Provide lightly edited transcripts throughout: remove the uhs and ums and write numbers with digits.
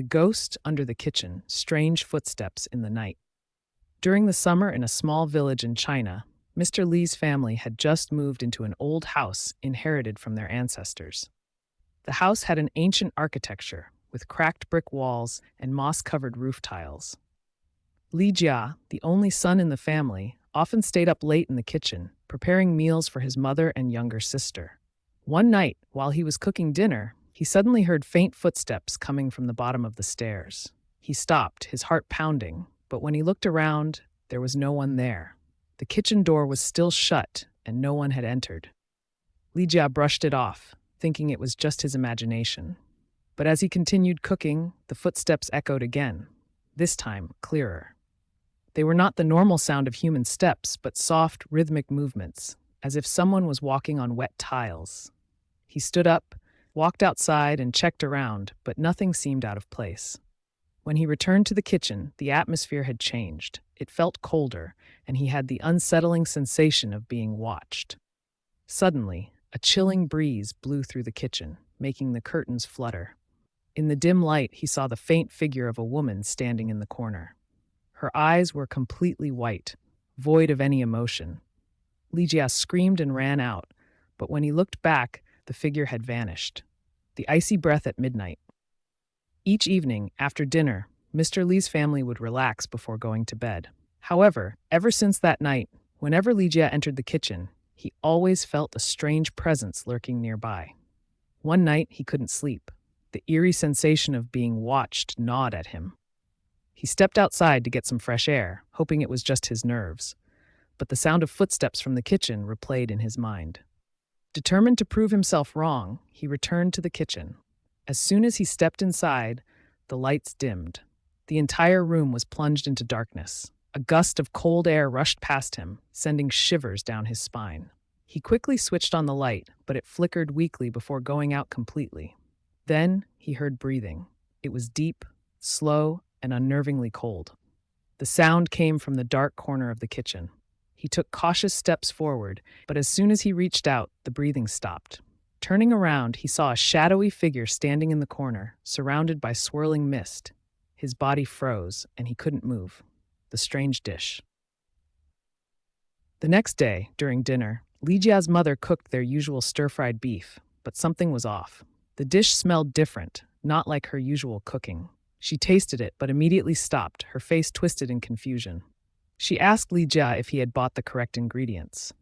The Ghost Under the Kitchen, Strange Footsteps in the Night. During the summer in a small village in China, Mr. Lee's family had just moved into an old house inherited from their ancestors. The house had an ancient architecture with cracked brick walls and moss-covered roof tiles. Li Jia, the only son in the family, often stayed up late in the kitchen, preparing meals for his mother and younger sister. One night, while he was cooking dinner, he suddenly heard faint footsteps coming from the bottom of the stairs. He stopped, his heart pounding, but when he looked around, there was no one there. The kitchen door was still shut, and no one had entered. Li Jia brushed it off, thinking it was just his imagination. But as he continued cooking, the footsteps echoed again, this time clearer. They were not the normal sound of human steps, but soft, rhythmic movements, as if someone was walking on wet tiles. He stood up, walked outside, and checked around, but nothing seemed out of place. When he returned to the kitchen, the atmosphere had changed. It felt colder, and he had the unsettling sensation of being watched. Suddenly, a chilling breeze blew through the kitchen, making the curtains flutter. In the dim light, he saw the faint figure of a woman standing in the corner. Her eyes were completely white, void of any emotion. Li Jia screamed and ran out, but when he looked back, the figure had vanished. The icy breath at midnight. Each evening, after dinner, Mr. Lee's family would relax before going to bed. However, ever since that night, whenever Li Jia entered the kitchen, he always felt a strange presence lurking nearby. One night, he couldn't sleep. The eerie sensation of being watched gnawed at him. He stepped outside to get some fresh air, hoping it was just his nerves. But the sound of footsteps from the kitchen replayed in his mind. Determined to prove himself wrong, he returned to the kitchen. As soon as he stepped inside, the lights dimmed. The entire room was plunged into darkness. A gust of cold air rushed past him, sending shivers down his spine. He quickly switched on the light, but it flickered weakly before going out completely. Then he heard breathing. It was deep, slow, and unnervingly cold. The sound came from the dark corner of the kitchen. He took cautious steps forward, but as soon as he reached out, the breathing stopped. Turning around, he saw a shadowy figure standing in the corner, surrounded by swirling mist. His body froze, and he couldn't move. The strange dish. The next day, during dinner, Li Jia's mother cooked their usual stir-fried beef, but something was off. The dish smelled different, not like her usual cooking. She tasted it, but immediately stopped, her face twisted in confusion. She asked Li Jia if he had bought the correct ingredients.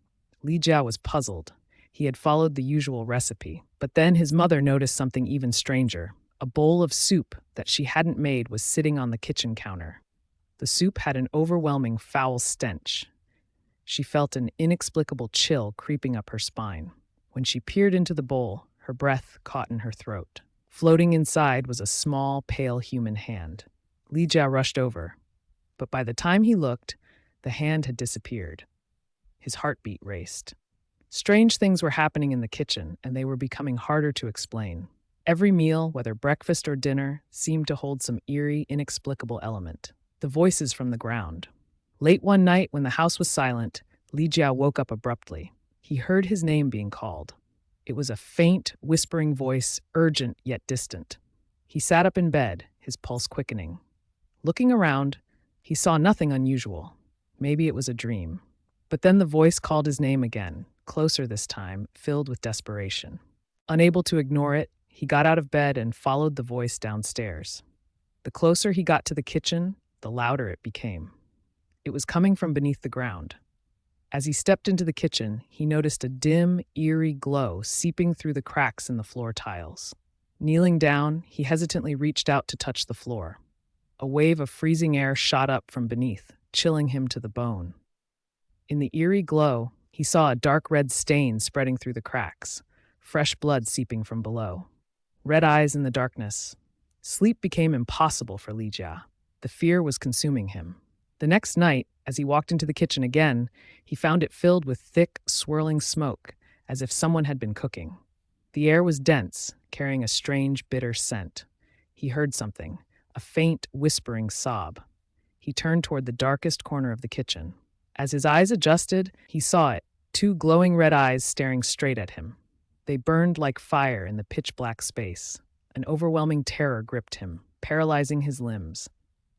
Li Jia was puzzled. He had followed the usual recipe, but then his mother noticed something even stranger. A bowl of soup that she hadn't made was sitting on the kitchen counter. The soup had an overwhelming foul stench. She felt an inexplicable chill creeping up her spine. When she peered into the bowl, her breath caught in her throat. Floating inside was a small, pale human hand. Li Jia rushed over, but by the time he looked, the hand had disappeared. His heartbeat raced. Strange things were happening in the kitchen, and they were becoming harder to explain. Every meal, whether breakfast or dinner, seemed to hold some eerie, inexplicable element. The voices from the ground. Late one night, when the house was silent, Li Jia woke up abruptly. He heard his name being called. It was a faint, whispering voice, urgent yet distant. He sat up in bed, his pulse quickening. Looking around, he saw nothing unusual. Maybe it was a dream. But then the voice called his name again, closer this time, filled with desperation. Unable to ignore it, he got out of bed and followed the voice downstairs. The closer he got to the kitchen, the louder it became. It was coming from beneath the ground. As he stepped into the kitchen, he noticed a dim, eerie glow seeping through the cracks in the floor tiles. Kneeling down, he hesitantly reached out to touch the floor. A wave of freezing air shot up from beneath, chilling him to the bone. In the eerie glow, he saw a dark red stain spreading through the cracks, fresh blood seeping from below. Red eyes in the darkness. Sleep became impossible for Li Jia. The fear was consuming him. The next night, as he walked into the kitchen again, he found it filled with thick, swirling smoke, as if someone had been cooking. The air was dense, carrying a strange, bitter scent. He heard something, a faint, whispering sob. He turned toward the darkest corner of the kitchen. As his eyes adjusted, he saw it, two glowing red eyes staring straight at him. They burned like fire in the pitch-black space. An overwhelming terror gripped him. paralyzing his limbs.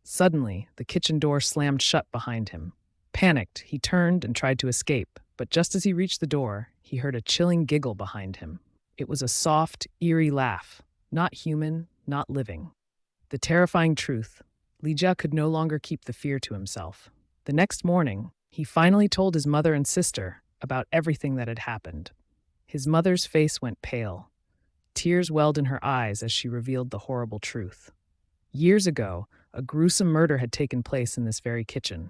Suddenly, the kitchen door slammed shut behind him. Panicked, he turned and tried to escape, but just as he reached the door, he heard a chilling giggle behind him. It was a soft, eerie laugh, not human, not living. The terrifying truth. Li Jia could no longer keep the fear to himself. The next morning, he finally told his mother and sister about everything that had happened. His mother's face went pale. Tears welled in her eyes as she revealed the horrible truth. Years ago, a gruesome murder had taken place in this very kitchen.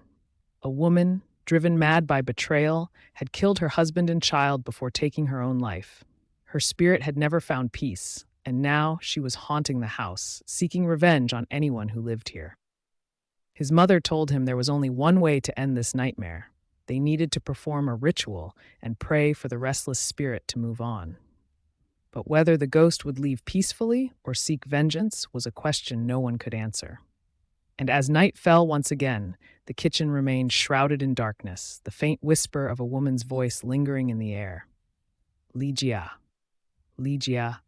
A woman, driven mad by betrayal, had killed her husband and child before taking her own life. Her spirit had never found peace, and now she was haunting the house, seeking revenge on anyone who lived here. His mother told him there was only one way to end this nightmare. They needed to perform a ritual and pray for the restless spirit to move on. But whether the ghost would leave peacefully or seek vengeance was a question no one could answer. And as night fell once again, the kitchen remained shrouded in darkness, the faint whisper of a woman's voice lingering in the air. Li Jia. Li Jia.